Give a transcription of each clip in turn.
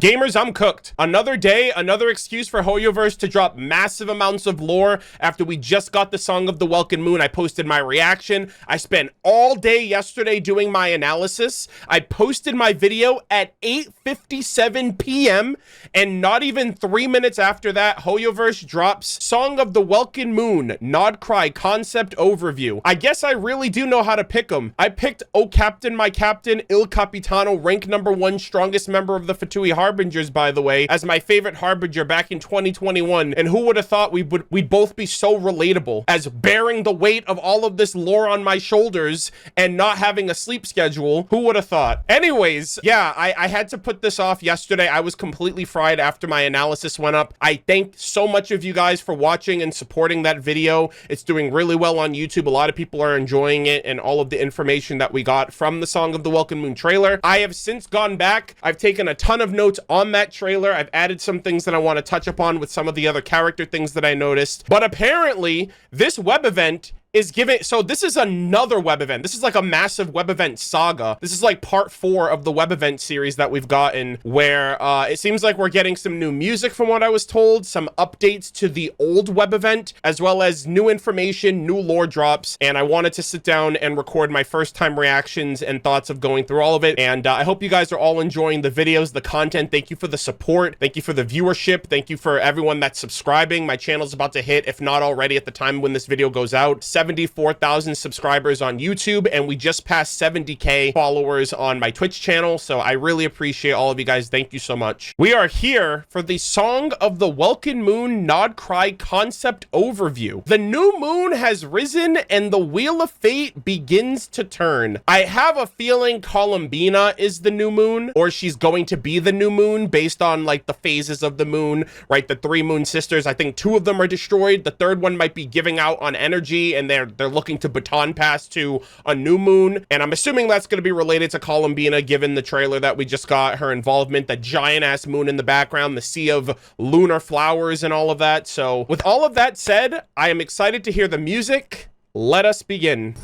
Gamers, I'm cooked. Another day, another excuse for Hoyoverse to drop massive amounts of lore. After we just got the Song of the Welkin Moon, I posted my reaction. I spent all day yesterday doing my analysis. I posted my video at 8:57 p.m. and not even 3 minutes after that, Hoyoverse drops Song of the Welkin Moon, Nod-Krai Concept Overview. I guess I really do know how to pick them. I picked O Captain, My Captain, Il Capitano, rank #1 strongest member of the Fatui Harbingers, by the way, as my favorite Harbinger back in 2021. And who would have thought we'd both be so relatable as bearing the weight of all of this lore on my shoulders and not having a sleep schedule. Who would have thought? Anyways, yeah, I had to put this off yesterday. I was completely fried after my analysis went up. I thank so much of you guys for watching and supporting that video. It's doing really well on YouTube. A lot of people are enjoying it and all of the information that we got from the Song of the Welkin Moon trailer. I have since gone back. I've taken a ton of notes on that trailer. I've added some things that I want to touch upon with some of the other character things that I noticed. But apparently, this web event is giving, so this is another web event. This is like a massive web event saga. This is like part 4 of the web event series that we've gotten, where it seems like we're getting some new music from what I was told, some updates to the old web event, as well as new information, new lore drops, and I wanted to sit down and record my first time reactions and thoughts of going through all of it. And I hope you guys are all enjoying the videos, the content. Thank you for the support. Thank you for the viewership. Thank you for everyone that's subscribing. My channel's about to hit, if not already at the time when this video goes out, 74,000 subscribers on YouTube, and we just passed 70k followers on my Twitch channel, so I really appreciate all of you guys. Thank you so much. We are here for the Song of the Welkin Moon Nod-Krai Concept Overview. The new moon has risen and the Wheel of Fate begins to turn. I have a feeling Columbina is the new moon, or she's going to be the new moon based on like the phases of the moon, right? The 3 moon sisters, I think 2 of them are destroyed. The 3rd one might be giving out on energy, and they're looking to baton pass to a new moon, and I'm assuming that's going to be related to Columbina given the trailer that we just got, her involvement, the giant ass moon in the background, the sea of lunar flowers and all of that. So with all of that said, I am excited to hear the music. Let us begin.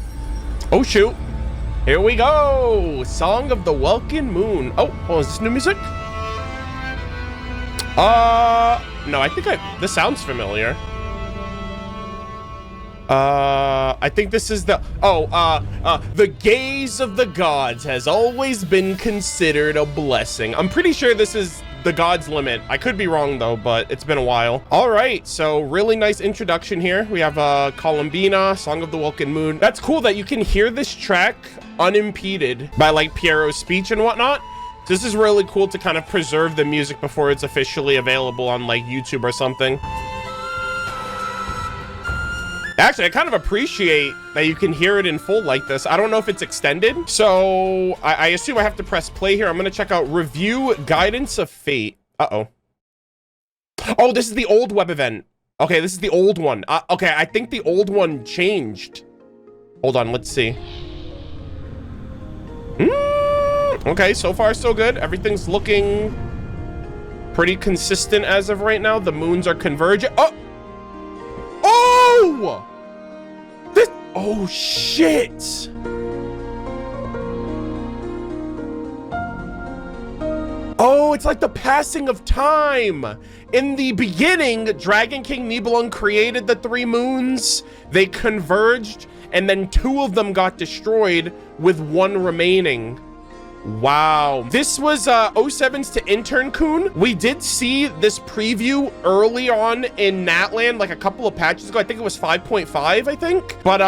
Oh shoot, here we go. Song of the Welkin Moon. Oh, is this new music? No, I think this sounds familiar. I think this is the gaze of the gods has always been considered a blessing. I'm pretty sure this is the God's Limit. I could be wrong though, but it's been a while. All right, so really nice introduction here. We have Columbina, Song of the Welkin Moon. That's cool that you can hear this track unimpeded by like Piero's speech and whatnot. So this is really cool to kind of preserve the music before it's officially available on like YouTube or something. Actually, I kind of appreciate that you can hear it in full like this. I don't know if it's extended, so I assume I have to press play here. I'm going to check out Review Guidance of Fate. Uh-oh. Oh, this is the old web event. Okay, this is the old one. Okay, I think the old one changed. Hold on, let's see. Okay, so far so good. Everything's looking pretty consistent as of right now. The moons are converging. Oh! Oh! Oh shit! Oh, it's like the passing of time. In the beginning, Dragon King Nibelung created the 3 moons. They converged, and then 2 of them got destroyed with 1 remaining. Wow. This was 07's to Intern Kun. We did see this preview early on in Natland, like a couple of patches ago. I think it was 5.5, I think. But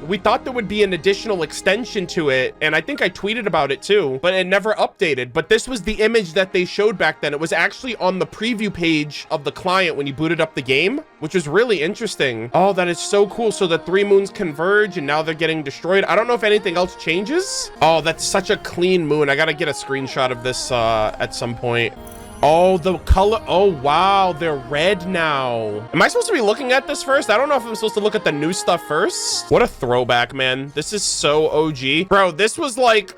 we thought there would be an additional extension to it, and I think I tweeted about it too, but it never updated. But this was the image that they showed back then. It was actually on the preview page of the client when you booted up the game, which was really interesting. Oh, that is so cool. So the 3 moons converge and now they're getting destroyed. I don't know if anything else changes. Oh, that's such a clean moon. I gotta get a screenshot of this at some point. Oh, the color. Oh, wow. They're red now. Am I supposed to be looking at this first? I don't know if I'm supposed to look at the new stuff first. What a throwback, man. This is so OG. Bro, this was like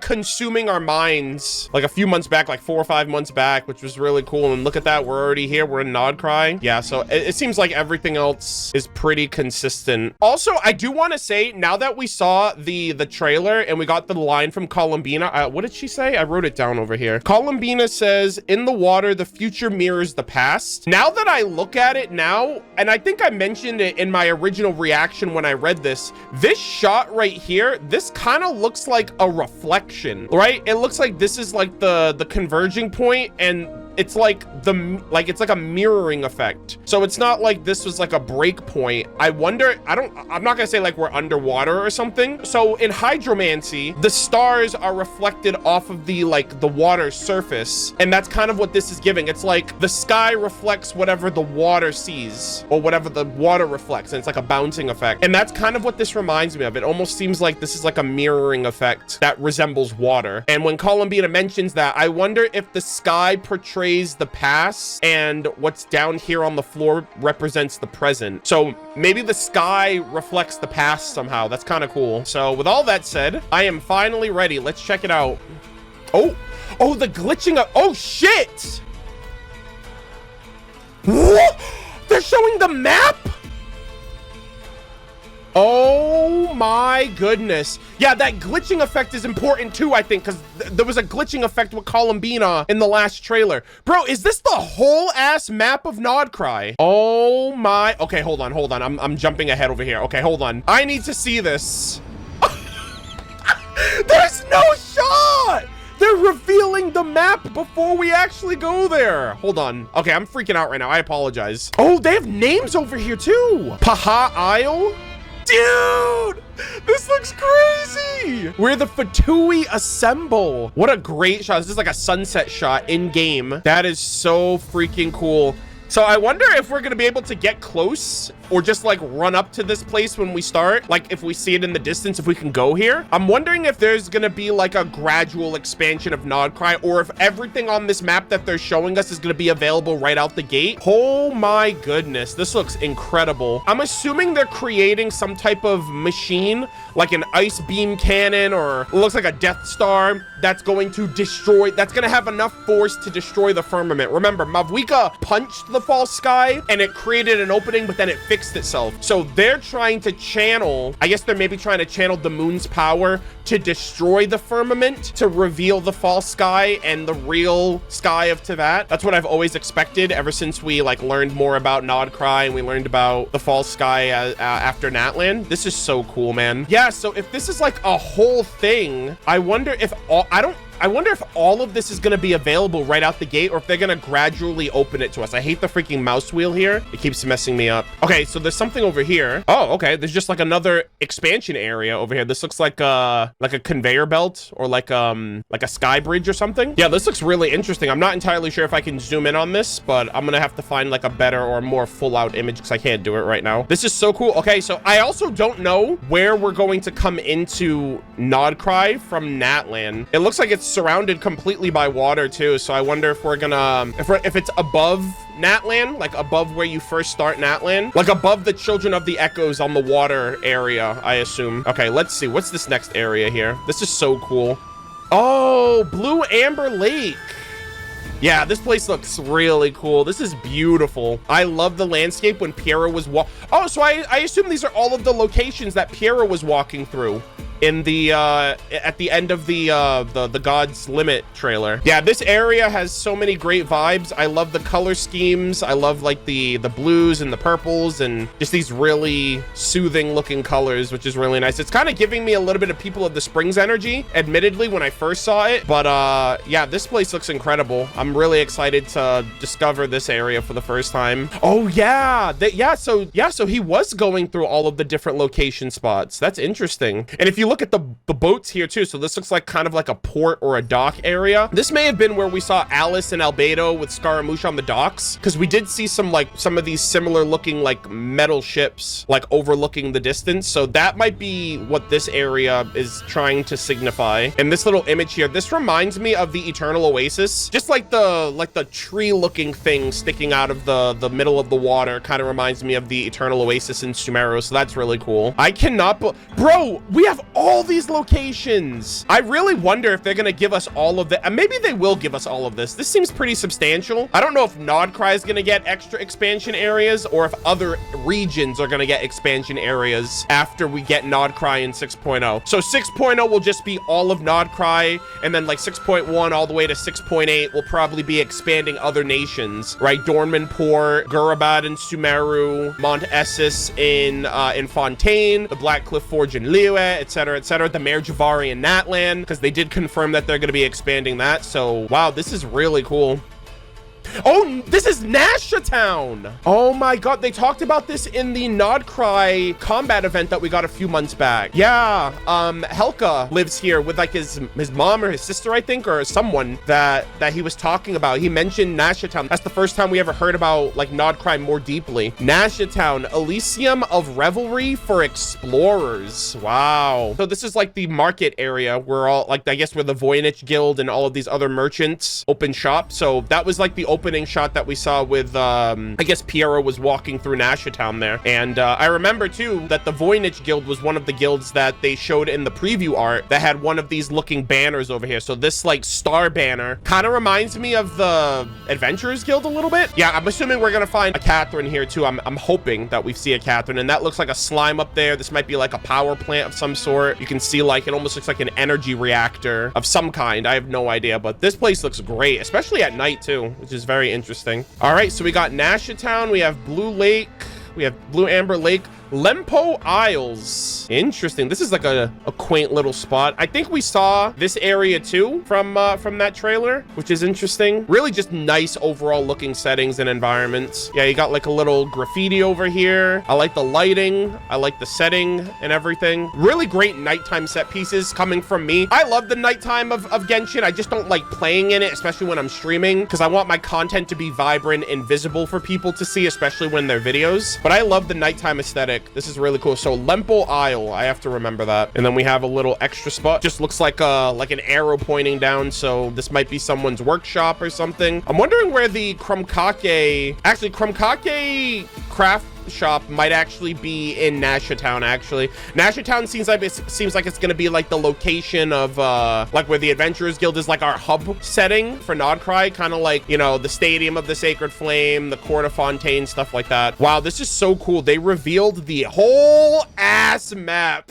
consuming our minds like a few months back, like 4 or 5 months back, which was really cool. And look at that. We're already here. We're in Nod-Krai. Yeah, so it seems like everything else is pretty consistent. Also, I do want to say, now that we saw the trailer and we got the line from Columbina, what did she say? I wrote it down over here. Columbina says, says, in the water, the future mirrors the past. Now that I look at it now, and I think I mentioned it in my original reaction when I read this shot right here, this kind of looks like a reflection, right? It looks like this is like the converging point, and it's like it's like a mirroring effect. So it's not like this was like a break point. I wonder, I'm not gonna say like we're underwater or something. So in hydromancy, the stars are reflected off of the water surface, and that's kind of what this is giving. It's like the sky reflects whatever the water sees, or whatever the water reflects, and it's like a bouncing effect. And that's kind of what this reminds me of. It almost seems like this is like a mirroring effect that resembles water. And when Columbina mentions that, I wonder if the sky portrays the past and what's down here on the floor represents the present. So maybe the sky reflects the past somehow. That's kind of cool. So with all that said, I am finally ready. Let's check it out. Oh, the glitching of, oh shit. What? They're showing the map? Oh my goodness. Yeah, that glitching effect is important too, I think, because there was a glitching effect with Columbina in the last trailer. Bro, is this the whole ass map of Nod-Krai? Oh my, okay, hold on. I'm jumping ahead over here. Okay, hold on. I need to see this. There's no shot. They're revealing the map before we actually go there. Hold on. Okay, I'm freaking out right now. I apologize. Oh, they have names over here too. Paha Isle. Dude, this looks crazy. Where the Fatui assemble. What a great shot. This is like a sunset shot in game. That is so freaking cool. So I wonder if we're gonna be able to get close or just like run up to this place when we start. Like if we see it in the distance, if we can go here. I'm wondering if there's gonna be like a gradual expansion of Nod-Krai, or if everything on this map that they're showing us is gonna be available right out the gate. Oh my goodness, this looks incredible. I'm assuming they're creating some type of machine, like an ice beam cannon, or it looks like a Death Star that's going to destroy, that's gonna have enough force to destroy the firmament. Remember, Mavwika punched the false sky and it created an opening, but then it fixed itself. So they're trying to channel, I guess they're maybe trying to channel the moon's power to destroy the firmament, to reveal the false sky and the real sky of Teyvat. That's what I've always expected ever since we like learned more about Nod-Krai and we learned about the false sky after Natlan. This is so cool, man. Yeah, so if this is like a whole thing, I wonder if all of this is going to be available right out the gate, or if they're going to gradually open it to us. I hate the freaking mouse wheel here. It keeps messing me up. Okay, so there's something over here. Oh, okay. There's just like another expansion area over here. This looks like a conveyor belt, or like a sky bridge or something. Yeah, this looks really interesting. I'm not entirely sure if I can zoom in on this, but I'm going to have to find like a better or more full out image because I can't do it right now. This is so cool. Okay, so I also don't know where we're going to come into Nod-Krai from Natlan. It looks like it's surrounded completely by water too, so I wonder if we're gonna if it's above Natlan, like above where you first start Natlan, like above the Children of the Echoes on the water area, I assume. Okay, let's see, what's this next area here? This is so cool. Oh, Blue Amber Lake. Yeah, this place looks really cool. This is beautiful. I love the landscape when Piera was oh, so I assume these are all of the locations that Piera was walking through in the at the end of the God's Limit trailer. Yeah, this area has so many great vibes. I love the color schemes. I love like the blues and the purples and just these really soothing looking colors, which is really nice. It's kind of giving me a little bit of People of the Springs energy, admittedly, when I first saw it. But yeah, this place looks incredible. I'm really excited to discover this area for the first time. Oh yeah, so he was going through all of the different location spots. That's interesting. And if you look at the boats here too, so this looks like kind of like a port or a dock area. This may have been where we saw Alice and Albedo with Scaramouche on the docks, because we did see some of these similar looking like metal ships like overlooking the distance. So that might be what this area is trying to signify. And this little image here, this reminds me of the Eternal Oasis, just like the tree looking thing sticking out of the middle of the water kind of reminds me of the Eternal Oasis in Sumeru. So that's really cool. I cannot bro, we have all these locations. I really wonder if they're gonna give us all of that. Maybe they will give us all of this. This seems pretty substantial. I don't know if Nod-Krai is gonna get extra expansion areas or if other regions are gonna get expansion areas after we get Nod-Krai in 6.0. So 6.0 will just be all of Nod-Krai, and then like 6.1 all the way to 6.8 will probably be expanding other nations, right? Dornmanport, Gurabad in Sumeru, Mont Essis in Fontaine, the Black Cliff Forge in Liyue, etc., etc. The Mare Javari in Natlan, because they did confirm that they're going to be expanding that. So, wow, this is really cool. Oh, this is Nasha Town. Oh my god, they talked about this in the Nod-Krai combat event that we got a few months back. Yeah, Helka lives here with like his mom or his sister, I think, or someone that he was talking about. He mentioned Nasha Town. That's the first time we ever heard about like Nod-Krai more deeply. Nasha Town, Elysium of Revelry for explorers. Wow. So this is like the market area where all like, I guess where the Voynich Guild and all of these other merchants open shop. So that was like the opening shot that we saw with I guess Piero was walking through Nasha Town there. And I remember too that the Voynich Guild was one of the guilds that they showed in the preview art that had one of these looking banners over here. So this like star banner kind of reminds me of the Adventurers Guild a little bit. Yeah, I'm assuming we're gonna find a Catherine here too. I'm hoping that we see a Catherine, and that looks like a slime up there. This might be like a power plant of some sort. You can see like it almost looks like an energy reactor of some kind. I have no idea, but this place looks great, especially at night too, which is very interesting. All right, so we got Nasha Town, we have Blue Lake, we have Blue Amber Lake, Lempo Isles. Interesting. This is like a quaint little spot. I think we saw this area too from that trailer, which is interesting. Really just nice overall looking settings and environments. Yeah, you got like a little graffiti over here. I like the lighting. I like the setting and everything. Really great nighttime set pieces coming from me. I love the nighttime of Genshin. I just don't like playing in it, especially when I'm streaming, because I want my content to be vibrant and visible for people to see, especially when they're videos. But I love the nighttime aesthetic. This is really cool. So Lempo Isle, I have to remember that. And then we have a little extra spot. Just looks like an arrow pointing down. So this might be someone's workshop or something. I'm wondering where the Krumkake, actually Krumkake craft shop might actually be in Nasha Town. Actually, Nasha Town seems like it's gonna be like the location of like where the Adventurers Guild is, like our hub setting for Nod-Krai, kind of like, you know, the Stadium of the Sacred Flame, the Court of Fontaine, stuff like that. Wow, this is so cool. They revealed the whole ass map.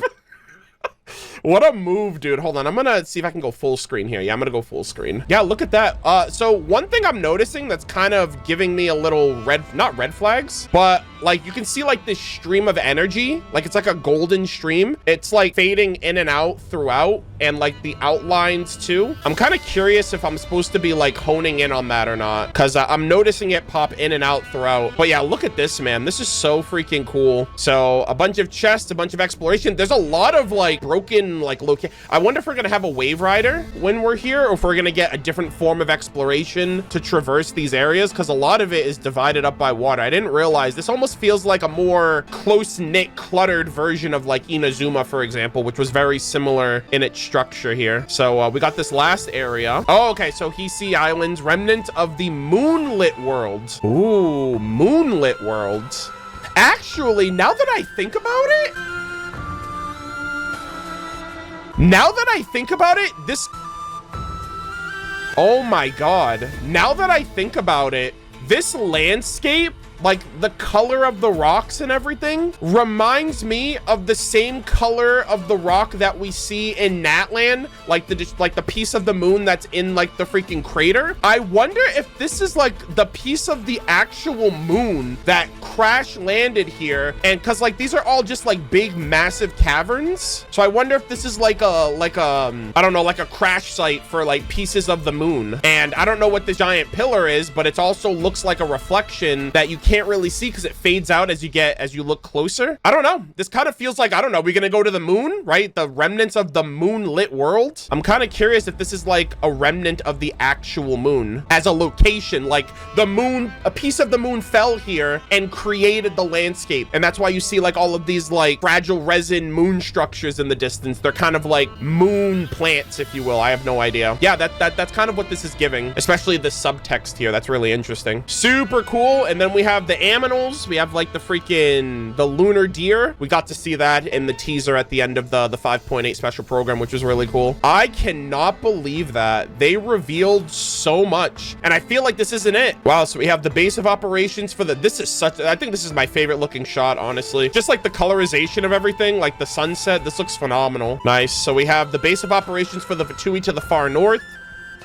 What a move, dude. Hold on, I'm gonna see if I can go full screen here. Yeah, I'm gonna go full screen. Yeah, look at that. So one thing I'm noticing that's kind of giving me a little not red flags, but like you can see like this stream of energy, like it's like a golden stream. It's like fading in and out throughout, and like the outlines too. I'm kind of curious if I'm supposed to be like honing in on that or not, because I'm noticing it pop in and out throughout. But yeah, look at this, man. This is so freaking cool. So a bunch of chests, a bunch of exploration. There's a lot of like broken like location. I wonder if we're gonna have a wave rider when we're here, or if we're gonna get a different form of exploration to traverse these areas, because a lot of it is divided up by water. I didn't realize this almost feels like a more close-knit, cluttered version of like Inazuma, for example, which was very similar in its structure here. So we got this last area. Oh, okay, so Hiisi Island's remnant of the moonlit world. Ooh, moonlit world. Actually, now that I think about it, this... Oh my god. Now that I think about it, this landscape, like the color of the rocks and everything, reminds me of the same color of the rock that we see in Natlan, like the piece of the moon that's in like the freaking crater. I wonder if this is like the piece of the actual moon that crash landed here, and because like these are all just like big massive caverns. So I wonder if this is like a I don't know, like a crash site for like pieces of the moon. And I don't know what this giant pillar is, but it also looks like a reflection that you can't really see because it fades out as you look closer. I don't know. This kind of feels like, I don't know, we're gonna go to the moon, right? The remnants of the moonlit world. I'm kind of curious if this is like a remnant of the actual moon as a location, like the moon, a piece of the moon fell here and created the landscape, and that's why you see like all of these like fragile resin moon structures in the distance. They're kind of like moon plants, if you will. I have no idea. Yeah, that's kind of what this is giving, especially the subtext here. That's really interesting. Super cool. And then we have have the aminals. We have like the lunar deer. We got to see that in the teaser at the end of the 5.8 special program, which was really cool. I cannot believe that they revealed so much, and I feel like this isn't it. Wow, so we have the base of operations for I think this is my favorite looking shot, honestly. Just like the colorization of everything, like the sunset, this looks phenomenal. Nice. So we have the base of operations for the Fatui to the far north.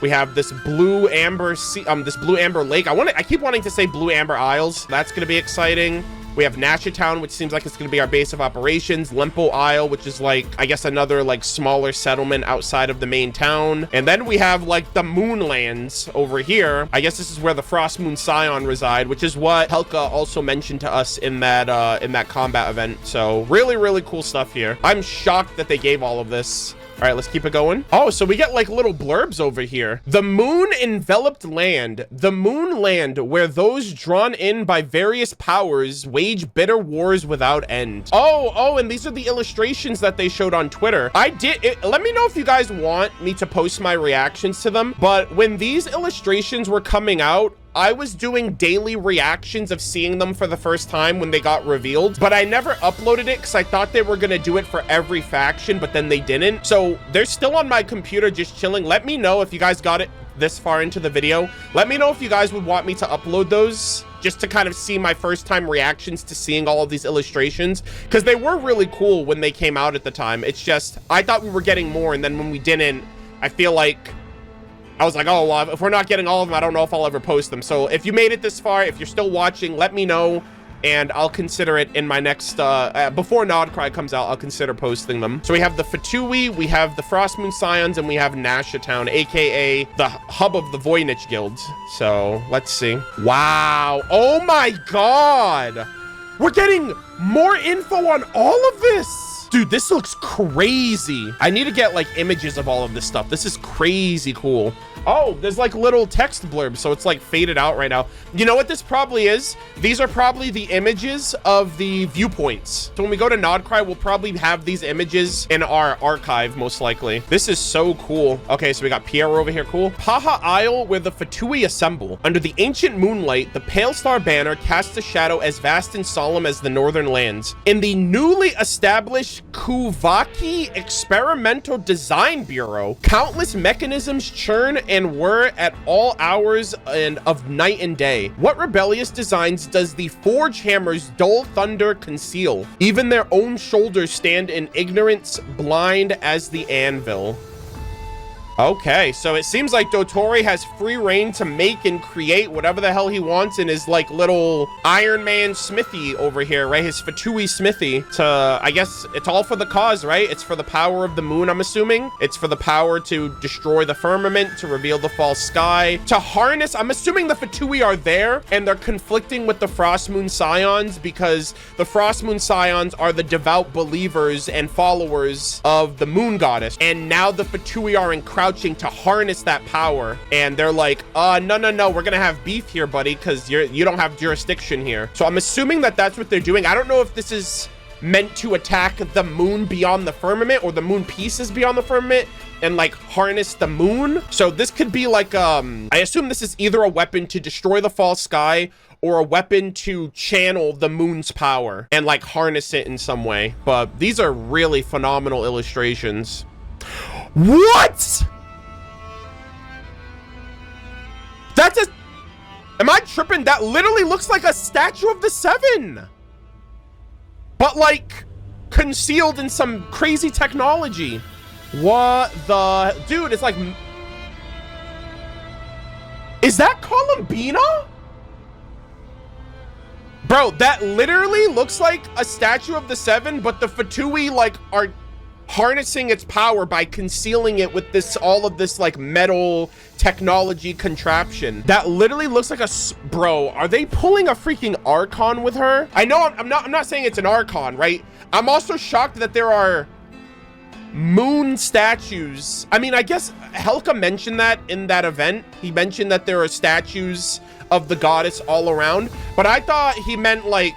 We have this blue amber lake. I keep wanting to say blue amber isles. That's gonna be exciting. We have Nasha Town, which seems like it's going to be our base of operations. Lempo Isle, which is like, I guess, another like smaller settlement outside of the main town. And then we have like the Moonlands over here. I guess this is where the Frost Moon Scion reside, which is what Helka also mentioned to us in that combat event. So really, really cool stuff here. I'm shocked that they gave all of this. All right, let's keep it going. Oh, so we get like little blurbs over here. The moon enveloped land, the moon land where those drawn in by various powers wage bitter wars without end. Oh, and these are the illustrations that they showed on Twitter. Let me know if you guys want me to post my reactions to them. But when these illustrations were coming out, I was doing daily reactions of seeing them for the first time when they got revealed, but I never uploaded it because I thought they were going to do it for every faction, but then they didn't. So they're still on my computer just chilling. Let me know if you guys got it this far into the video. Let me know if you guys would want me to upload those just to kind of see my first time reactions to seeing all of these illustrations, because they were really cool when they came out at the time. It's just, I thought we were getting more, and then when we didn't, I feel like I was like, oh, well, if we're not getting all of them, I don't know if I'll ever post them. So if you made it this far, if you're still watching, let me know, and I'll consider it in my next, before Nod-Krai comes out, I'll consider posting them. So we have the Fatui, we have the Frost Moon Scions, and we have Nasha Town, aka the hub of the Voynich Guild. So let's see. Wow. Oh my God. We're getting more info on all of this. Dude, this looks crazy. I need to get like images of all of this stuff. This is crazy cool. Oh, there's like little text blurbs, so it's like faded out right now. You know what this probably is? These are probably the images of the viewpoints. So when we go to Nod-Krai, we'll probably have these images in our archive, most likely. This is so cool. Okay, so we got Pierre over here, cool. Paha Isle, where the Fatui assemble. Under the ancient moonlight, the pale star banner casts a shadow as vast and solemn as the northern lands. In the newly established Kuvaki Experimental Design Bureau, countless mechanisms churn and whir at all hours of night and day. What rebellious designs does the forge hammer's dull thunder conceal? Even their own shoulders stand in ignorance, blind as the anvil. Okay, so it seems like Dotori has free reign to make and create whatever the hell he wants in his like little Iron Man smithy over here, right? His Fatui smithy to, I guess it's all for the cause, right? It's for the power of the moon, I'm assuming. It's for the power to destroy the firmament, to reveal the false sky, to harness. I'm assuming the Fatui are there and they're conflicting with the Frost Moon Scions because the Frost Moon Scions are the devout believers and followers of the moon goddess. And now the Fatui are encroaching to harness that power, and they're like, no, we're gonna have beef here, buddy, because you don't have jurisdiction here. So I'm assuming that that's what they're doing. I don't know if this is meant to attack the moon beyond the firmament or the moon pieces beyond the firmament and like harness the moon. So this could be like I assume this is either a weapon to destroy the false sky or a weapon to channel the moon's power and like harness it in some way. But these are really phenomenal illustrations. What? Am I tripping? That literally looks like a statue of the Seven, but like concealed in some crazy technology. What the dude? It's like, is that Columbina? Bro, that literally looks like a statue of the Seven, but the Fatui like are harnessing its power by concealing it with this, all of this like metal technology contraption. That literally looks like a, bro, are they pulling a freaking Archon with her? I know I'm not saying it's an Archon, right? I'm also shocked that there are moon statues. I mean, I guess Helka mentioned that in that event. He mentioned that there are statues of the goddess all around, but I thought he meant like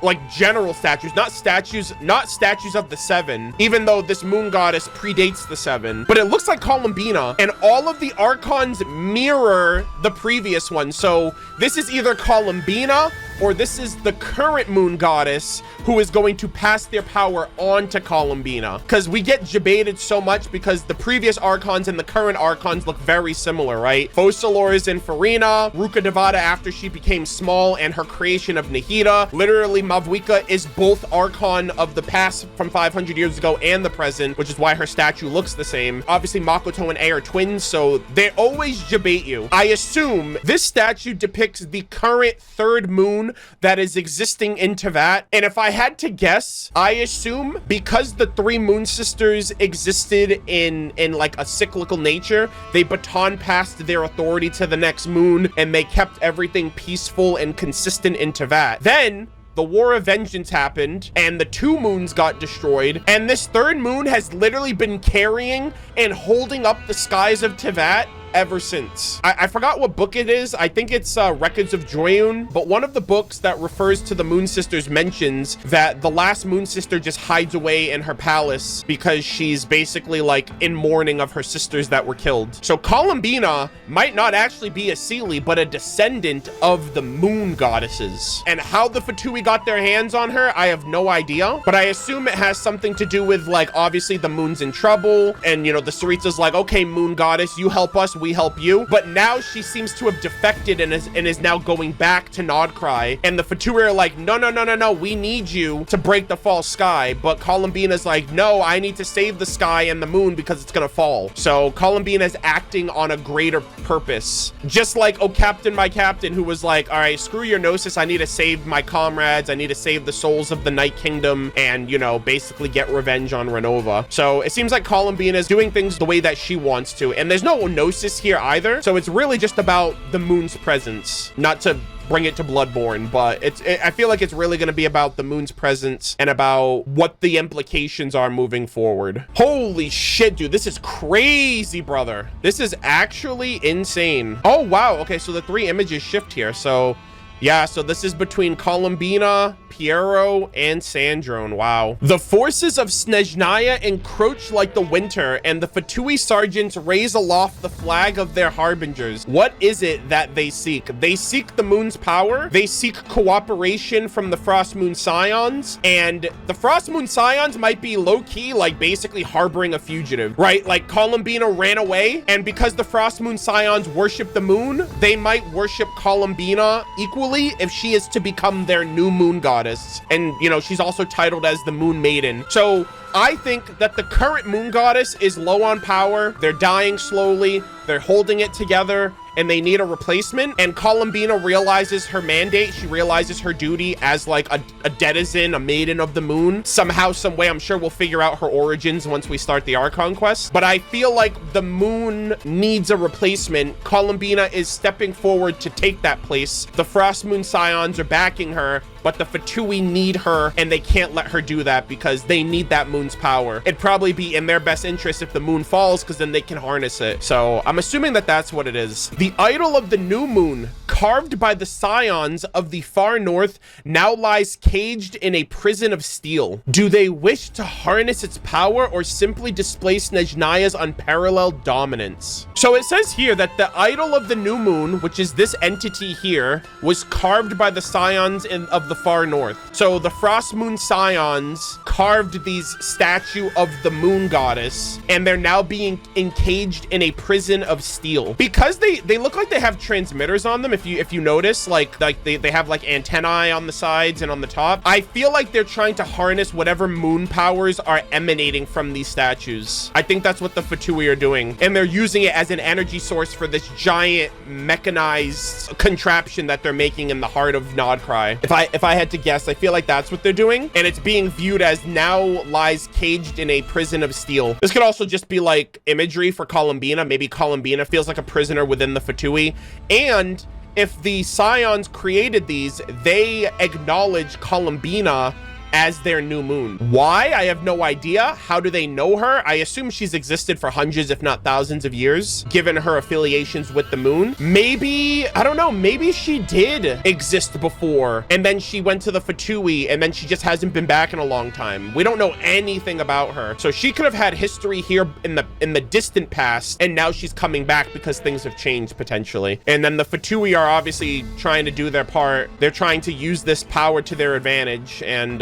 like general statues, not statues of the seven, even though this moon goddess predates the seven, but it looks like Columbina, and all of the archons mirror the previous one. So this is either Columbina or this is the current moon goddess who is going to pass their power on to Columbina, because we get debated so much because the previous archons and the current archons look very similar, right? Focalors and Farina, Ruka Devata after she became small, and her creation of Nahida. Literally, Mavwika is both archon of the past from 500 years ago and the present, which is why her statue looks the same. Obviously, Makoto and A are twins, so they always debate you. I assume this statue depicts the current third moon that is existing in Teyvat, and if I had to guess, I assume because the three moon sisters existed in like a cyclical nature, they baton passed their authority to the next moon, and they kept everything peaceful and consistent in Teyvat. Then the War of Vengeance happened, and the two moons got destroyed, and this third moon has literally been carrying and holding up the skies of Teyvat ever since. I forgot what book it is. I think it's Records of Joyun, but one of the books that refers to the Moon Sisters mentions that the last Moon Sister just hides away in her palace because she's basically like in mourning of her sisters that were killed. So Columbina might not actually be a Seelie, but a descendant of the moon goddesses. And how the Fatui got their hands on her, I have no idea, but I assume it has something to do with, like, obviously the moon's in trouble, and you know, the Sarita's like, okay, moon goddess, you help us, we help you. But now she seems to have defected and is now going back to Nod-Krai, and the Fatui are like, no, we need you to break the false sky. But Columbina's like, no, I need to save the sky and the moon because it's gonna fall. So Columbina's acting on a greater purpose, just like Oh Captain, my captain, who was like, all right, screw your gnosis, I need to save my comrades, I need to save the souls of the Night Kingdom, and you know, basically get revenge on Renova. So it seems like Columbina's doing things the way that she wants to, and there's no gnosis here either, so it's really just about the moon's presence. Not to bring it to Bloodborne, but I feel like it's really going to be about the moon's presence and about what the implications are moving forward. Holy shit, dude, this is crazy, brother. This is actually insane. Oh wow, okay, so the three images shift here. So yeah, so this is between Columbina, Piero, and Sandrone. Wow. The forces of Snezhnaya encroach like the winter, and the Fatui sergeants raise aloft the flag of their harbingers. What is it that they seek? They seek the moon's power. They seek cooperation from the Frost Moon Scions, and the Frost Moon Scions might be low-key, like basically harboring a fugitive, right? Like Columbina ran away, and because the Frost Moon Scions worship the moon, they might worship Columbina equally if she is to become their new moon goddess. And you know, she's also titled as the Moon Maiden. So I think that the current moon goddess is low on power. They're dying slowly. They're holding it together, and they need a replacement. And Columbina realizes her mandate. She realizes her duty as like a denizen, a maiden of the moon. Somehow, some way, I'm sure we'll figure out her origins once we start the Archon quest. But I feel like the moon needs a replacement. Columbina is stepping forward to take that place. The Frost Moon Scions are backing her, but the Fatui need her, and they can't let her do that because they need that moon's power. It'd probably be in their best interest if the moon falls, because then they can harness it. So I'm assuming that that's what it is. The idol of the new moon, carved by the scions of the far north, now lies caged in a prison of steel. Do they wish to harness its power or simply display Snezhnaya's unparalleled dominance? So it says here that the idol of the new moon, which is this entity here, was carved by the scions of the far north. So the Frost Moon Scions carved these statue of the moon goddess, and they're now being encaged in a prison of steel. Because they look like they have transmitters on them, if you notice, like they have like antennae on the sides and on the top. I feel like they're trying to harness whatever moon powers are emanating from these statues. I think that's what the Fatui are doing, and they're using it as an energy source for this giant mechanized contraption that they're making in the heart of Nod-Krai. If I had to guess, I feel like that's what they're doing, and it's being viewed as now lies caged in a prison of steel. This could also just be like imagery for Columbina. Maybe Columbina feels like a prisoner within the Fatui, and if the scions created these, they acknowledge Columbina as their new moon. Why? I have no idea. How do they know her? I assume she's existed for hundreds, if not thousands of years, given her affiliations with the moon. Maybe, I don't know, maybe she did exist before, and then she went to the Fatui, and then she just hasn't been back in a long time. We don't know anything about her. So she could have had history here in the distant past, and now she's coming back because things have changed potentially. And then the Fatui are obviously trying to do their part. They're trying to use this power to their advantage, and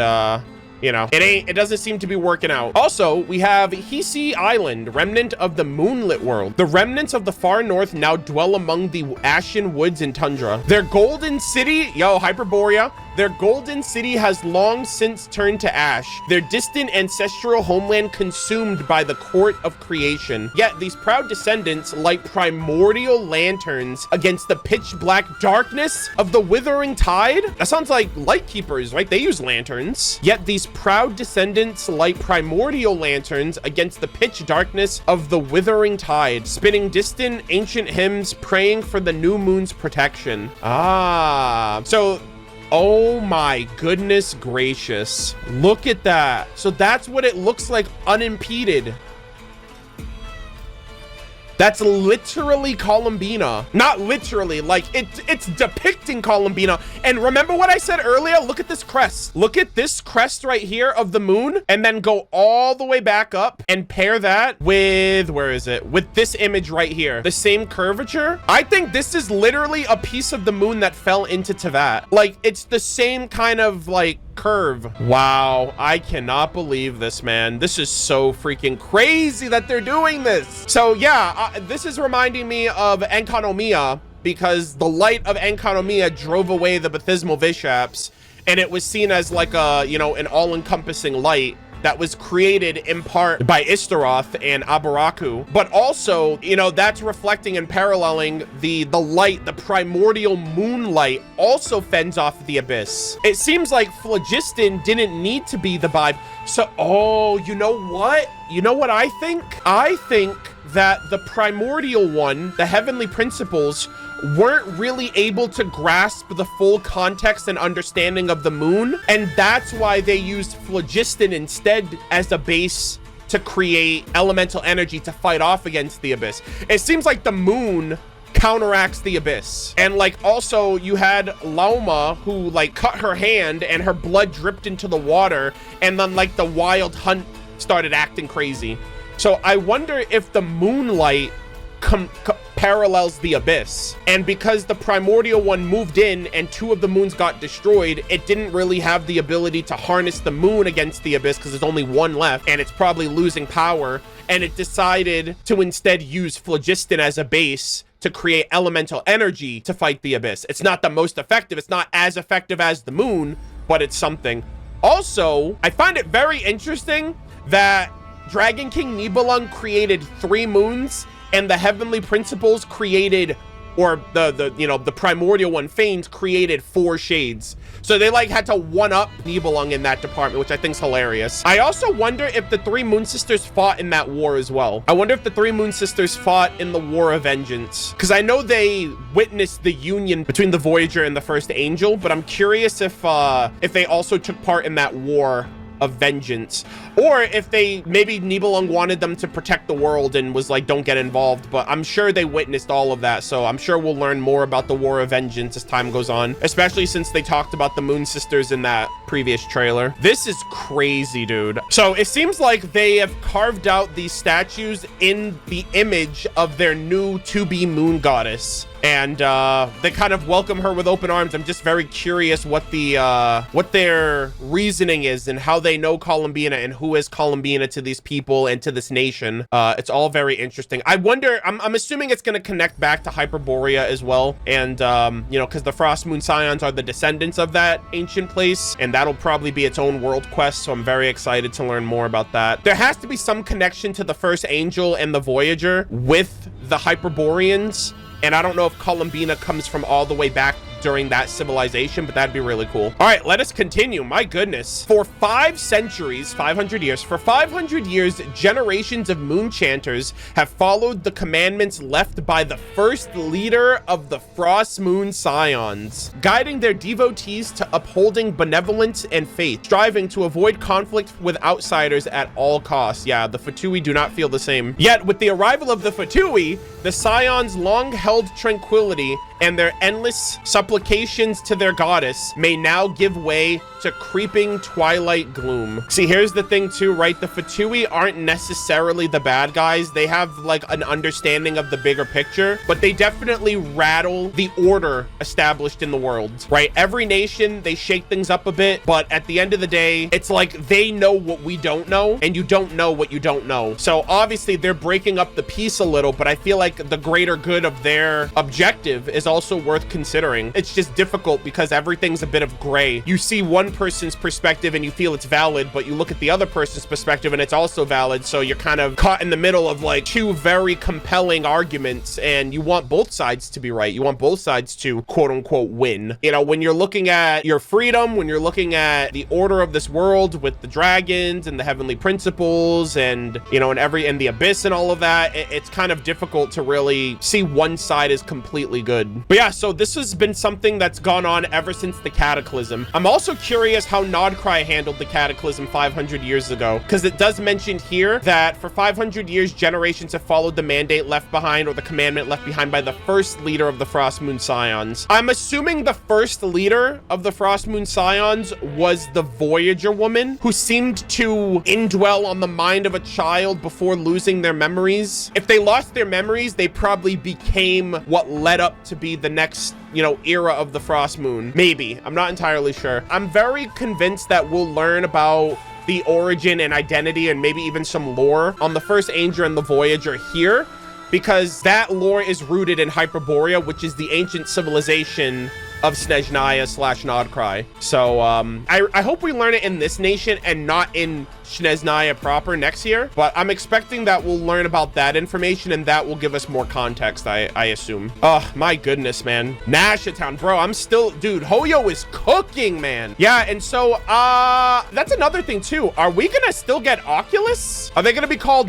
you know, it doesn't seem to be working out. Also, we have Hiisi Island, remnant of the moonlit world. The remnants of the far north now dwell among the ashen woods and tundra. Their golden city, yo, Hyperborea, their golden city has long since turned to ash, their distant ancestral homeland consumed by the court of creation. Yet these proud descendants light primordial lanterns against the pitch black darkness of the withering tide. That sounds like light keepers, right? They use lanterns. Yet these proud descendants light primordial lanterns against the pitch darkness of the withering tide, spinning distant ancient hymns, praying for the new moon's protection. So oh my goodness gracious, look at that. So that's what it looks like unimpeded. That's literally Columbina. Not literally, like it's depicting Columbina. And remember what I said earlier? Look at this crest. Look at this crest right here of the moon, and then go all the way back up and pair that with, where is it? With this image right here. The same curvature. I think this is literally a piece of the moon that fell into Teyvat. Like, it's the same kind of like curve. Wow, I cannot believe this, man. This is so freaking crazy that they're doing this. So yeah, this is reminding me of Enkanomiya, because the light of Enkanomiya drove away the Baptismal Vishaps, and it was seen as like a, you know, an all-encompassing light that was created in part by Istaroth and Abaraku. But also, you know, that's reflecting and paralleling the light, the primordial moonlight also fends off the abyss. It seems like phlogiston didn't need to be the vibe. So, oh, you know what? You know what I think? I think that the primordial one, the heavenly principles, weren't really able to grasp the full context and understanding of the moon, and that's why they used phlogiston instead as a base to create elemental energy to fight off against the abyss. It seems like the moon counteracts the abyss. And like, also you had Lauma, who like cut her hand and her blood dripped into the water, and then like the wild hunt started acting crazy. So I wonder if the moonlight parallels the abyss, and because the primordial one moved in and two of the moons got destroyed, it didn't really have the ability to harness the moon against the abyss because there's only one left and it's probably losing power, and it decided to instead use phlogiston as a base to create elemental energy to fight the abyss. It's not the most effective, it's not as effective as the moon, but it's something. Also, I find it very interesting that Dragon King Nibelung created 3 moons, and the heavenly principles created, or the you know, the primordial one, Fanes, created 4 shades. So they like had to one up Nibelung in that department, which I think is hilarious. I also wonder if the 3 moon sisters fought in that war as well. I wonder if the 3 moon sisters fought in the War of Vengeance, because I know they witnessed the union between the Voyager and the first angel, but I'm curious if they also took part in that war of vengeance, or if they, maybe Nibelung wanted them to protect the world and was like, don't get involved. But I'm sure they witnessed all of that, so I'm sure we'll learn more about the War of Vengeance as time goes on, especially since they talked about the Moon Sisters in that previous trailer. This is crazy, dude. So it seems like they have carved out these statues in the image of their new to-be moon goddess, and they kind of welcome her with open arms. I'm just very curious what their reasoning is and how they know Columbina and who is Columbina to these people and to this nation. It's all very interesting. I wonder, I'm assuming it's going to connect back to Hyperborea as well, and you know, because the Frost Moon Scions are the descendants of that ancient place, and that'll probably be its own world quest, so I'm very excited to learn more about that. There has to be some connection to the first angel and the Voyager with the Hyperboreans, and I don't know if Columbina comes from all the way back during that civilization, but that'd be really cool. All right, let us continue. My goodness. For 5 centuries, 500 years, for 500 years, generations of moon chanters have followed the commandments left by the first leader of the Frost Moon Scions, guiding their devotees to upholding benevolence and faith, striving to avoid conflict with outsiders at all costs. Yeah, the Fatui do not feel the same. Yet, with the arrival of the Fatui, the Scions' long-held tranquility and their endless supplications to their goddess may now give way to creeping twilight gloom. See, here's the thing too, right? The Fatui aren't necessarily the bad guys. They have like an understanding of the bigger picture, but they definitely rattle the order established in the world, right? Every nation, they shake things up a bit, but at the end of the day, it's like they know what we don't know, and you don't know what you don't know. So obviously they're breaking up the peace a little, but I feel like the greater good of their objective is also worth considering. It's just difficult because everything's a bit of gray. You see one person's perspective and you feel it's valid, but you look at the other person's perspective and it's also valid. So you're kind of caught in the middle of like 2 very compelling arguments, and you want both sides to be right. You want both sides to quote unquote win. You know, when you're looking at your freedom, when you're looking at the order of this world with the dragons and the heavenly principles and, you know, and the abyss and all of that, it's kind of difficult to really see one side is completely good. But yeah, so this has been something that's gone on ever since the Cataclysm. I'm also curious how Nod-Krai handled the Cataclysm 500 years ago, because it does mention here that for 500 years, generations have followed the mandate left behind, or the commandment left behind by the first leader of the Frost Moon Scions. I'm assuming the first leader of the Frost Moon Scions was the Voyager woman, who seemed to indwell on the mind of a child before losing their memories. If they lost their memories, they probably became what led up to be the next, you know, era of the Frost Moon. Maybe. I'm not entirely sure. I'm very convinced that we'll learn about the origin and identity and maybe even some lore on the first Angel and the Voyager here, because that lore is rooted in Hyperborea, which is the ancient civilization of Snezhnaya / Nod-Krai. So I hope we learn it in this nation and not in Snezhnaya proper next year, but I'm expecting that we'll learn about that information and that will give us more context, I assume. Oh my goodness, man. Nasha Town, bro, I'm still, dude, Hoyo is cooking, man. Yeah, and so that's another thing too. Are we gonna still get Oculus? Are they gonna be called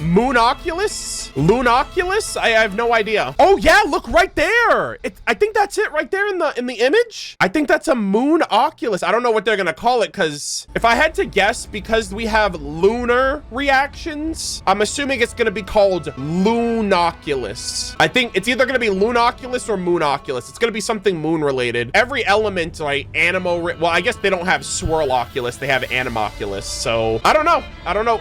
Moonoculus? Lunoculus? I have no idea. Oh yeah, look right there. I think that's it right there in the image. I think that's a Moonoculus. I don't know what they're gonna call it, because if I had to guess, because we have lunar reactions, I'm assuming it's going to be called Lunoculus. I think it's either going to be Lunoculus or Moonoculus. It's going to be something moon related. Every element, like well, I guess they don't have Swirloculus, they have Animoculus. So I don't know.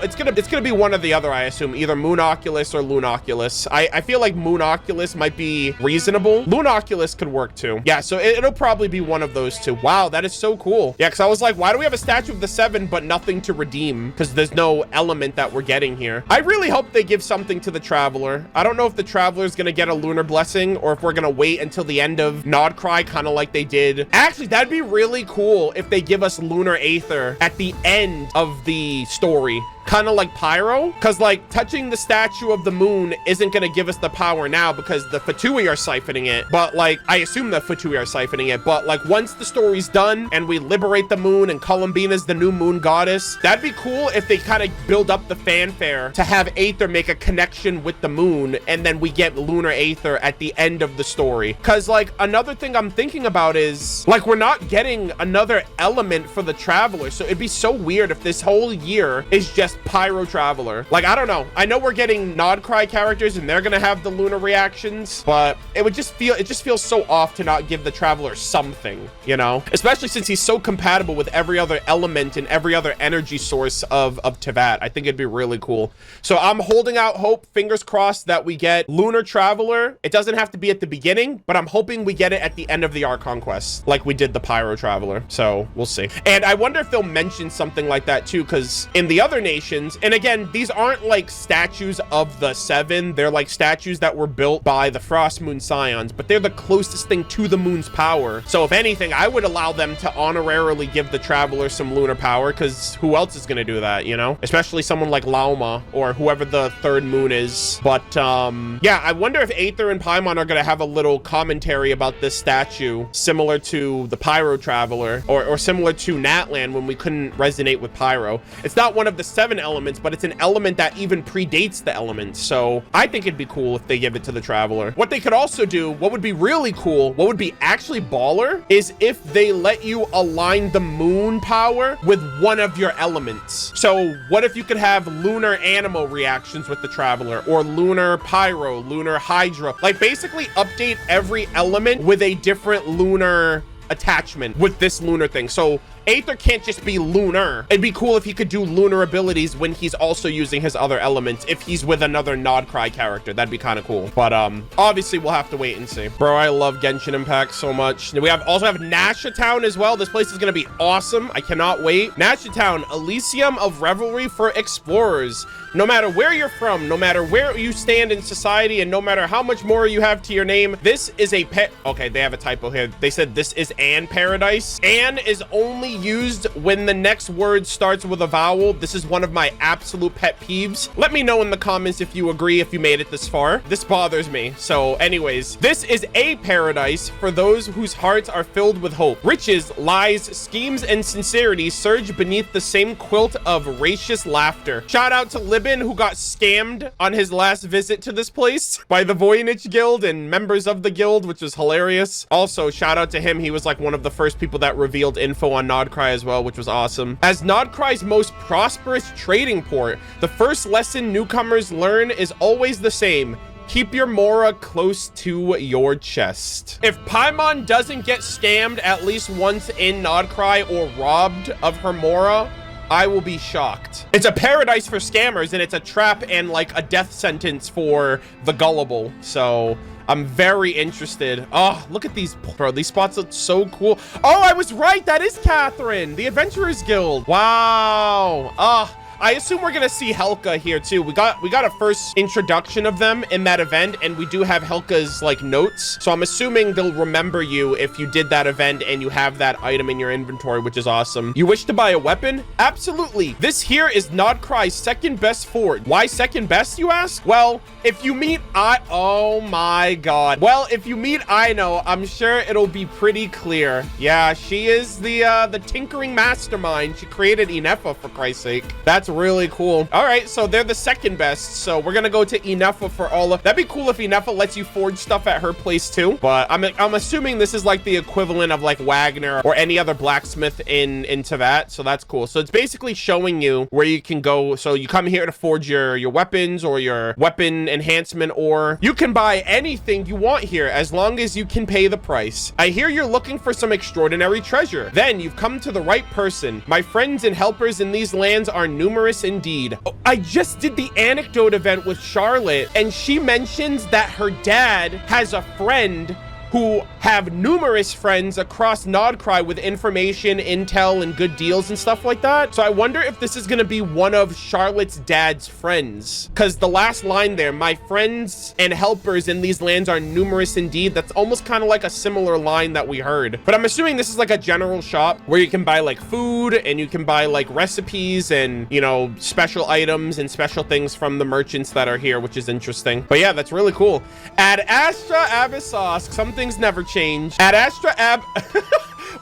It's gonna be one or the other, I assume, either Moonoculus or Lunoculus. I feel like Moonoculus might be reasonable. Lunoculus could work too. Yeah, so it'll probably be one of those two. Wow, that is so cool. Yeah, because I was like, why do we have a statue of the 7 but nothing to redeem? Because there's no element that we're getting here. I really hope they give something to the Traveler. I don't know if the Traveler is gonna get a lunar blessing or if we're gonna wait until the end of Nod-Krai, kind of like they did. Actually, that'd be really cool if they give us lunar aether at the end of the story. Kind of like Pyro, because like touching the statue of the moon isn't going to give us the power now because the Fatui are siphoning it. But like, I assume the Fatui are siphoning it. But like, once the story's done and we liberate the moon and Columbina's the new moon goddess, that'd be cool if they kind of build up the fanfare to have Aether make a connection with the moon, and then we get lunar Aether at the end of the story. Because like, another thing I'm thinking about is like, we're not getting another element for the Traveler. So it'd be so weird if this whole year is just Pyro Traveler. Like, I don't know. I know we're getting Nod-Krai characters and they're gonna have the lunar reactions, but it just feels so off to not give the Traveler something, you know? Especially since he's so compatible with every other element and every other energy source of Teyvat. I think it'd be really cool. So I'm holding out hope, fingers crossed, that we get Lunar Traveler. It doesn't have to be at the beginning, but I'm hoping we get it at the end of the Archon quest, like we did the Pyro Traveler. So we'll see. And I wonder if they'll mention something like that too, because in the other nation, Illustrations. And again, these aren't like statues of the 7. They're like statues that were built by the Frost Moon Scions, but they're the closest thing to the moon's power. So if anything, I would allow them to honorarily give the Traveler some lunar power, because who else is going to do that, you know? Especially someone like Lauma or whoever the 3rd moon is. But yeah, I wonder if Aether and Paimon are going to have a little commentary about this statue, similar to the Pyro Traveler, or similar to Natlan when we couldn't resonate with Pyro. It's not one of the 7 elements, but it's an element that even predates the elements. So I think it'd be cool if they give it to the Traveler. What they could also do, what would be really cool, what would be actually baller, is if they let you align the moon power with one of your elements. So what if you could have lunar animal reactions with the Traveler, or lunar pyro, lunar hydra, like basically update every element with a different lunar attachment with this lunar thing. So Aether can't just be lunar. It'd be cool if he could do lunar abilities when he's also using his other elements. If he's with another Nod-Krai character, that'd be kind of cool. But obviously we'll have to wait and see. Bro, I love Genshin Impact so much. We also have Nasha Town as well. This place is gonna be awesome. I cannot wait. Nasha Town, Elysium of Revelry for explorers. No matter where you're from, no matter where you stand in society, and no matter how much more you have to your name, this is a pet. Okay, they have a typo here. They said this is an paradise. An is only used when the next word starts with a vowel. This is one of my absolute pet peeves. Let me know in the comments if you agree, if you made it this far. This bothers me. So anyways, this is a paradise for those whose hearts are filled with hope. Riches, lies, schemes, and sincerity surge beneath the same quilt of raucous laughter. Shout out to Libin, who got scammed on his last visit to this place by the Voynich Guild and members of the guild, which was hilarious. Also, shout out to him. He was like one of the first people that revealed info on Nod-Krai as well, which was awesome. As Nod-Krai's most prosperous trading port, the first lesson newcomers learn is always the same. Keep your Mora close to your chest. If Paimon doesn't get scammed at least once in Nod-Krai or robbed of her Mora, I will be shocked. It's a paradise for scammers, and it's a trap and like a death sentence for the gullible. So I'm very interested. Oh, look at these, bro. These spots look so cool. Oh, I was right. That is Catherine, the Adventurers Guild. Wow. I assume we're gonna see Helka here too. We got a first introduction of them in that event, and we do have Helka's like notes. So I'm assuming they'll remember you if you did that event and you have that item in your inventory, which is awesome. You wish to buy a weapon? Absolutely. This here is Nod-Krai's second best fort. Why second best, you ask? Well, if you meet oh my god. Well, if you meet Aino, I'm sure it'll be pretty clear. Yeah, she is the tinkering mastermind. She created Inefa, for Christ's sake. That's really cool. All right, so they're the second best. So we're gonna go to Inefa for all of. That'd be cool if Inefa lets you forge stuff at her place too. But I'm assuming this is like the equivalent of like Wagner or any other blacksmith in Teyvat. So that's cool. So it's basically showing you where you can go. So you come here to forge your weapons or your weapon enhancement, or you can buy anything you want here as long as you can pay the price. I hear you're looking for some extraordinary treasure. Then you've come to the right person. My friends and helpers in these lands are numerous indeed. Oh, I just did the anecdote event with Charlotte, and she mentions that her dad has a friend who have numerous friends across Nod-Krai with information, intel, and good deals and stuff like that. So I wonder if this is gonna be one of Charlotte's dad's friends. Because the last line there, my friends and helpers in these lands are numerous indeed. That's almost kind of like a similar line that we heard. But I'm assuming this is like a general shop where you can buy like food and you can buy like recipes and, you know, special items and special things from the merchants that are here, which is interesting. But yeah, that's really cool. Ad Astra Abyssos, something's never changed. Ad Astra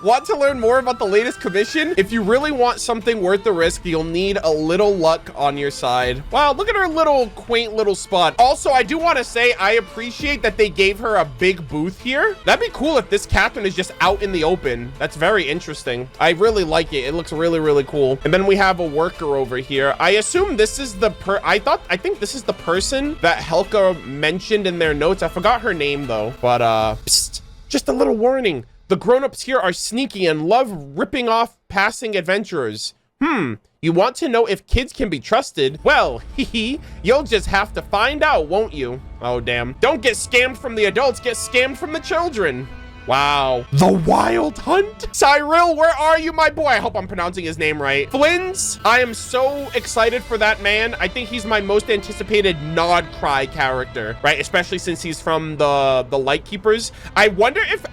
Want to learn more about the latest commission? If you really want something worth the risk, you'll need a little luck on your side. Wow, look at her little quaint little spot. Also, I do want to say I appreciate that they gave her a big booth here. That'd be cool if this Catherine is just out in the open. That's very interesting. I really like it. It looks really, really cool. And then we have a worker over here. I assume this is the I think this is the person that Helka mentioned in their notes. I forgot her name though, but psst, just a little warning. The grown-ups here are sneaky and love ripping off passing adventurers. You want to know if kids can be trusted? Well, you'll just have to find out, won't you? Oh, damn. Don't get scammed from the adults, get scammed from the children. Wow. The Wild Hunt? Cyril, where are you, my boy? I hope I'm pronouncing his name right. Flins, I am so excited for that man. I think he's my most anticipated Nod-Krai character, right? Especially since he's from the Lightkeepers. I wonder if...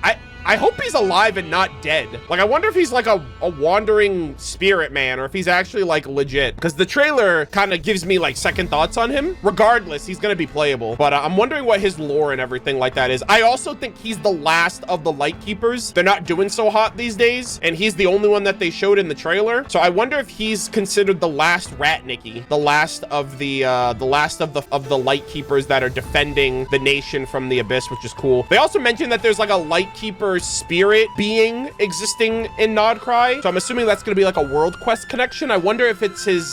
I hope he's alive and not dead. Like, I wonder if he's like a wandering spirit man or if he's actually like legit. Because the trailer kind of gives me like second thoughts on him. Regardless, he's gonna be playable. But I'm wondering what his lore and everything like that is. I also think he's the last of the Lightkeepers. They're not doing so hot these days. And he's the only one that they showed in the trailer. So I wonder if he's considered the last Ratnicki. The last of the Lightkeepers that are defending the nation from the Abyss, which is cool. They also mentioned that there's like a Lightkeeper spirit being existing in Nod-Krai, so I'm assuming that's gonna be like a world quest connection. I wonder if it's his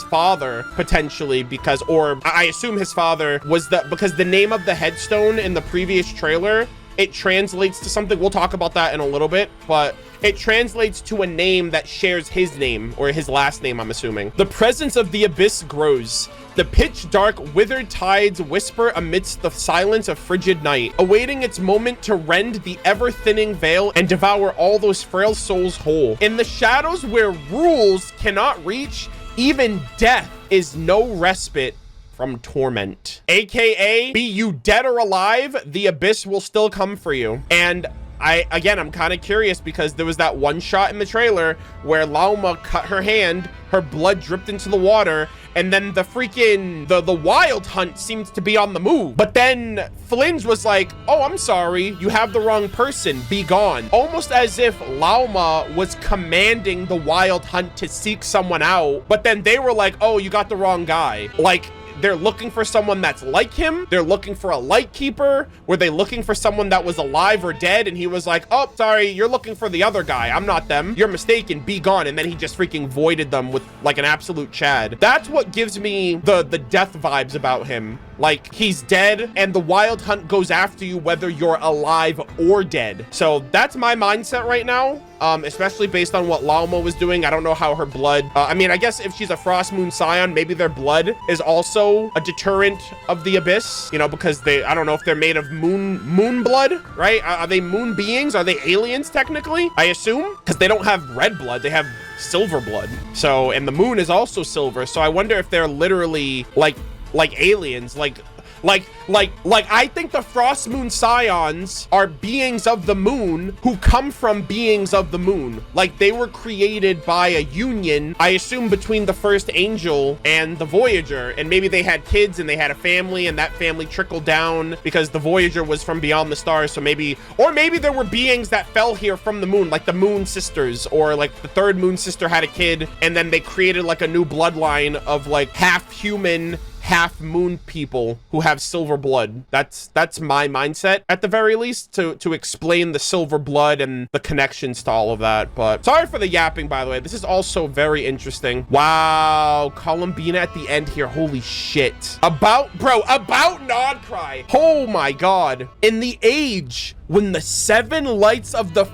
father potentially, because, or I assume his father was because the name of the headstone in the previous trailer, it translates to something. We'll talk about that in a little bit, but it translates to a name that shares his name or his last name, I'm assuming. The presence of the Abyss grows. The pitch dark, withered tides whisper amidst the silence of frigid night, awaiting its moment to rend the ever-thinning veil and devour all those frail souls whole. In the shadows where rules cannot reach, even death is no respite from torment. AKA, be you dead or alive, the Abyss will still come for you. And I'm kind of curious because there was that one shot in the trailer where Lauma cut her hand, her blood dripped into the water, and then the Wild Hunt seems to be on the move. But then Flynn's was like, oh, I'm sorry, you have the wrong person, be gone. Almost as if Lauma was commanding the Wild Hunt to seek someone out, but then they were like, oh, you got the wrong guy. Like, they're looking for someone that's like him. They're looking for a Lightkeeper. Were they looking for someone that was alive or dead? And he was like, oh, sorry, you're looking for the other guy. I'm not them. You're mistaken. Be gone. And then he just freaking voided them with like an absolute Chad. That's what gives me the death vibes about him. Like, he's dead and the Wild Hunt goes after you whether you're alive or dead. So that's my mindset right now. Especially based on what Lauma was doing. I don't know how her blood, I mean, I guess if she's a Frost Moon Scion, maybe their blood is also a deterrent of the Abyss, you know, because I don't know if they're made of moon blood, right? Are they moon beings? Are they aliens technically? I assume, because they don't have red blood, they have silver blood. So, and the moon is also silver. So I wonder if they're literally like aliens, like I think the Frost Moon Scions are beings of the moon who come from beings of the moon. Like, they were created by a union, I assume, between the first angel and the Voyager. And maybe they had kids and they had a family, and that family trickled down because the Voyager was from beyond the stars. So maybe, or maybe there were beings that fell here from the moon, like the Moon Sisters, or like the third Moon Sister had a kid, and then they created like a new bloodline of like half human, half moon people who have silver blood. That's my mindset at the very least, to explain the silver blood and the connections to all of that. But sorry for the yapping, by the way. This is also very interesting. Wow, Columbina at the end here. Holy shit. About Nod-Krai. Oh my god. In the age when the 7 lights of the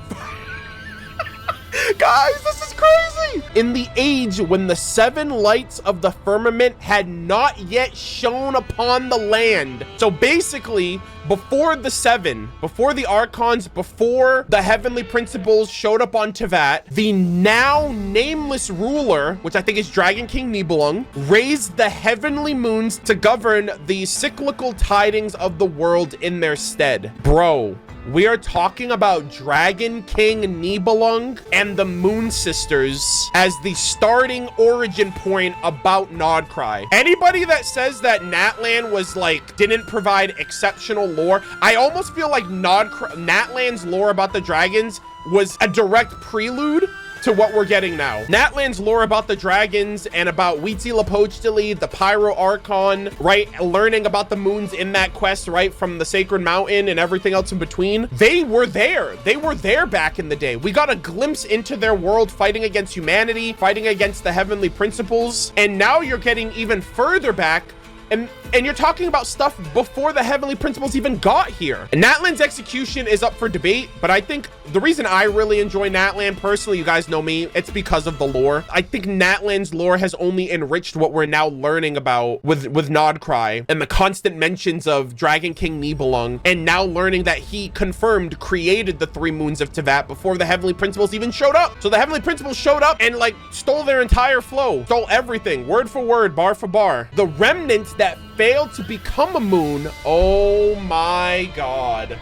guys, this is crazy. In the age when the 7 lights of the firmament had not yet shone upon the land. So basically, before the 7, before the Archons, before the heavenly principles showed up on Teyvat, the now nameless ruler, which I think is Dragon King Nibelung, raised the heavenly moons to govern the cyclical tidings of the world in their stead. Bro, we are talking about Dragon King Nibelung and the Moon Sisters as the starting origin point about Nod-Krai. Anybody that says that Natlan was like, didn't provide exceptional lore, I almost feel like Natlan's lore about the dragons was a direct prelude to what we're getting now. Natlan's lore about the dragons and about Huitzilopochtli, the Pyro Archon, right? Learning about the moons in that quest, right? From the Sacred Mountain and everything else in between. They were there. They were there back in the day. We got a glimpse into their world fighting against humanity, fighting against the heavenly principles. And now you're getting even further back. And And you're talking about stuff before the Heavenly Principles even got here. And Natlan's execution is up for debate, but I think the reason I really enjoy Natlan personally, you guys know me, it's because of the lore. I think Natlan's lore has only enriched what we're now learning about with Nod-Krai and the constant mentions of Dragon King Nibelung, and now learning that he confirmed created the 3 moons of Teyvat before the Heavenly Principles even showed up. So the Heavenly Principles showed up and like stole their entire flow, stole everything, word for word, bar for bar. The remnants that failed to become a moon, oh my god.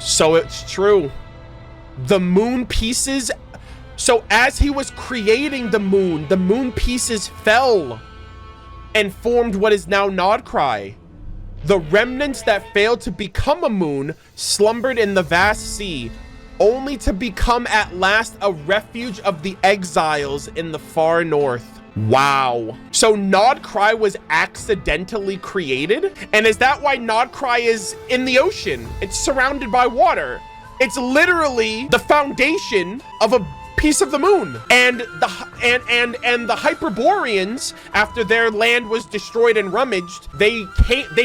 So it's true. The moon pieces, so as he was creating the moon pieces fell and formed what is now Nod-Krai. The remnants that failed to become a moon slumbered in the vast sea, only to become at last a refuge of the exiles in the far north. Wow. So Nod-Krai was accidentally created? And is that why Nod-Krai is in the ocean? It's surrounded by water. It's literally the foundation of a piece of the moon. And the Hyperboreans, after their land was destroyed and rummaged, they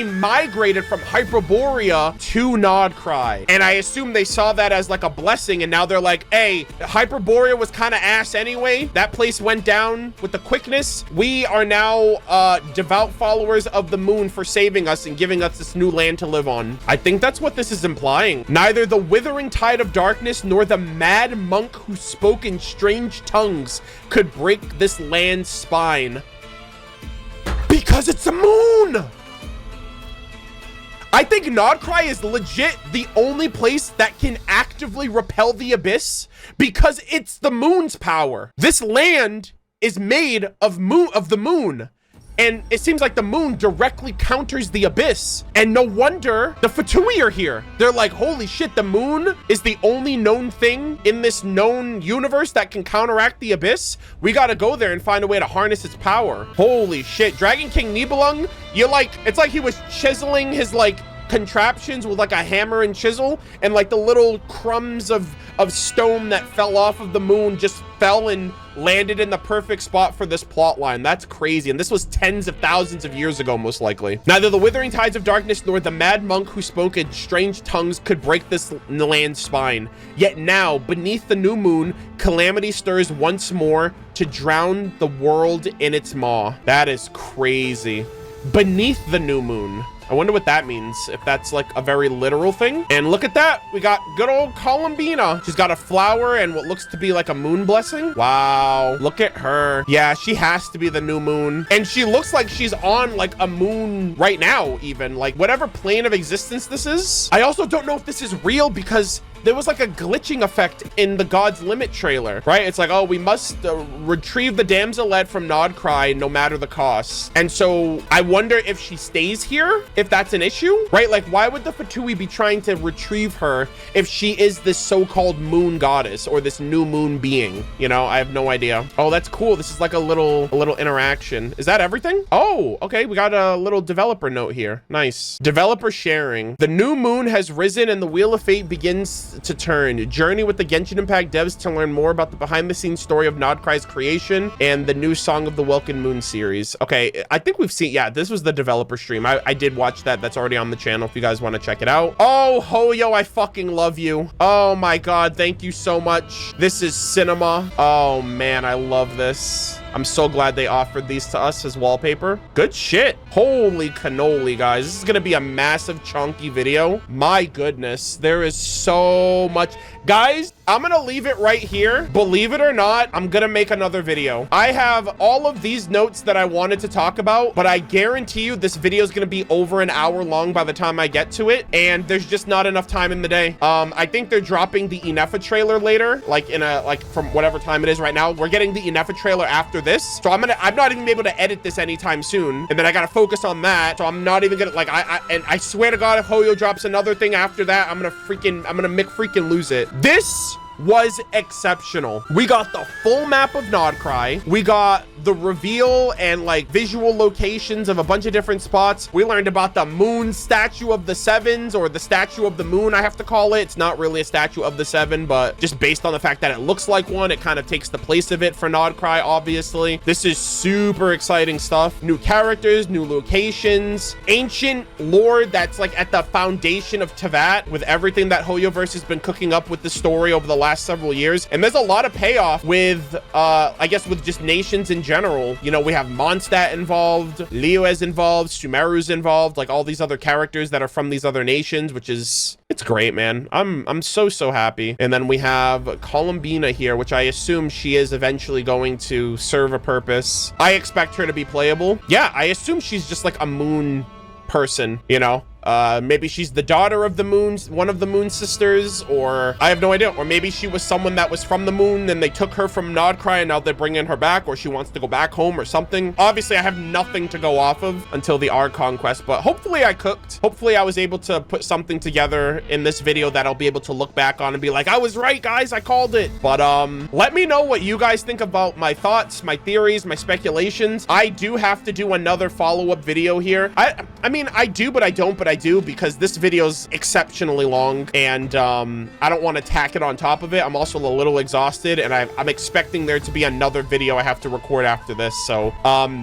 migrated from Hyperborea to Nod-Krai. And I assume they saw that as like a blessing, and now they're like, hey, Hyperborea was kind of ass anyway. That place went down with the quickness. We are now devout followers of the moon for saving us and giving us this new land to live on. I think that's what this is implying. Neither the withering tide of darkness nor the mad monk who spoke in strange tongues could break this land's spine. Because it's a moon! I think Nod-Krai is legit the only place that can actively repel the abyss because it's the moon's power. This land is made of the moon. And it seems like the moon directly counters the abyss. And no wonder the Fatui are here. They're like, holy shit, the moon is the only known thing in this known universe that can counteract the abyss. We gotta go there and find a way to harness its power. Holy shit. Dragon King Nibelung, it's like he was chiseling his like contraptions with like a hammer and chisel, and like the little crumbs of stone that fell off of the moon just fell and landed in the perfect spot for this plot line. That's crazy. And this was tens of thousands of years ago, most likely. Neither the withering tides of darkness nor the mad monk who spoke in strange tongues could break this land's spine. Yet now, beneath the new moon, calamity stirs once more to drown the world in its maw. That is crazy. Beneath the new moon. I wonder what that means, if that's like a very literal thing. And look at that, we got good old Columbina. She's got a flower and what looks to be like a moon blessing. Wow, look at her. Yeah, she has to be the new moon. And she looks like she's on like a moon right now, even like whatever plane of existence this is. I also don't know if this is real because there was like a glitching effect in the God's Limit trailer, right? It's like, oh, we must retrieve the damselette from Nod-Krai no matter the cost. And so I wonder if she stays here, if that's an issue, right? Like, why would the Fatui be trying to retrieve her if she is this so-called moon goddess or this new moon being? You know, I have no idea. Oh, that's cool. This is like a little interaction. Is that everything? Oh, okay. We got a little developer note here. Nice. Developer sharing. The new moon has risen and the wheel of fate begins to turn. Journey with the Genshin Impact devs to learn more about the behind-the-scenes story of Nod-Krai's creation and the new Song of the Welkin Moon series. Okay, I think we've seen, yeah, this was the developer stream. I did watch that. That's already on the channel if you guys want to check it out. Oh, Hoyo, I fucking love you. Oh my god, thank you so much. This is cinema. Oh man, I love this. I'm so glad they offered these to us as wallpaper. Good shit. Holy cannoli, guys. This is gonna be a massive chunky video. My goodness, there is so much. Guys, I'm gonna leave it right here. Believe it or not, I'm gonna make another video. I have all of these notes that I wanted to talk about, but I guarantee you this video is gonna be over an hour long by the time I get to it, and there's just not enough time in the day. I think they're dropping the Inefa trailer later, like from whatever time it is right now. We're getting the Inefa trailer after this, so I'm not even able to edit this anytime soon, and then I gotta focus on that, so I'm not even gonna, like, and I swear to god, if Hoyo drops another thing after that, I'm gonna freaking lose it. This was exceptional. We got the full map of Nod-Krai. We got the reveal and like visual locations of a bunch of different spots. We learned about the moon statue of the sevens, or the statue of the moon, I have to call it. It's not really a statue of the seven, but just based on the fact that it looks like one, it kind of takes the place of it for Nod-Krai, obviously. This is super exciting stuff. New characters, new locations, ancient lore that's like at the foundation of Teyvat, with everything that HoYoverse has been cooking up with the story over the last several years. And there's a lot of payoff with, I guess, with just nations in general. You know, we have Mondstadt involved, Leo is involved, Sumeru's involved, like all these other characters that are from these other nations, which is, it's great, man. I'm so happy. And then we have Columbina here, which I assume she is eventually going to serve a purpose. I expect her to be playable. Yeah, I assume she's just like a moon person, you know? Maybe she's the daughter of the moons, one of the moon sisters, or I have no idea. Or maybe she was someone that was from the moon, then they took her from Nod-Krai and now they're bringing her back, or she wants to go back home or something. Obviously, I have nothing to go off of until the R conquest, but hopefully I cooked. Hopefully I was able to put something together in this video that I'll be able to look back on and be like, I was right, guys, I called it. But let me know what you guys think about my thoughts, my theories, my speculations. I do have to do another follow-up video here. I mean, I do, but I don't, but I do, because this video is exceptionally long, and I don't want to tack it on top of it. I'm also a little exhausted, and I'm expecting there to be another video I have to record after this. So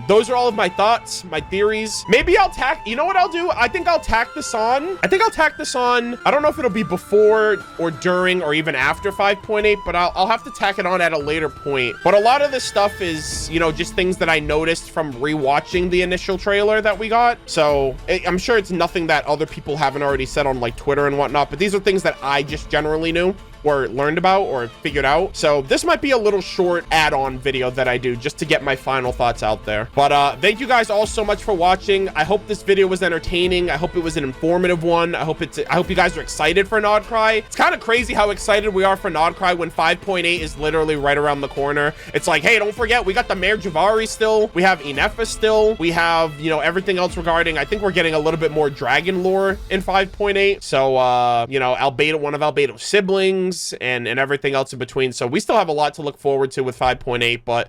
those are all of my thoughts, my theories. Maybe I'll tack, you know what I'll do? I think I'll tack this on. I don't know if it'll be before or during or even after 5.8, but I'll have to tack it on at a later point. But a lot of this stuff is, you know, just things that I noticed from rewatching the initial trailer that we got. So I'm sure it's nothing that other people haven't already said on like Twitter and whatnot, but these are things that I just generally knew or learned about or figured out. So this might be a little short add-on video that I do just to get my final thoughts out there. But thank you guys all so much for watching. I hope this video was entertaining. I hope it was an informative one. I hope you guys are excited for Nod-Krai. It's kind of crazy how excited we are for Nod-Krai when 5.8 is literally right around the corner. It's like, hey, don't forget, we got the Mare Javari still. We have Inefa still. We have, you know, everything else regarding, I think we're getting a little bit more dragon lore in 5.8. So, you know, one of Albedo's siblings, and everything else in between. So we still have a lot to look forward to with 5.8, but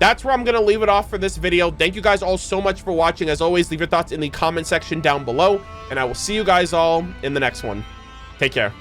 that's where I'm gonna leave it off for this video. Thank you guys all so much for watching. As always, leave your thoughts in the comment section down below, and I will see you guys all in the next one. Take care.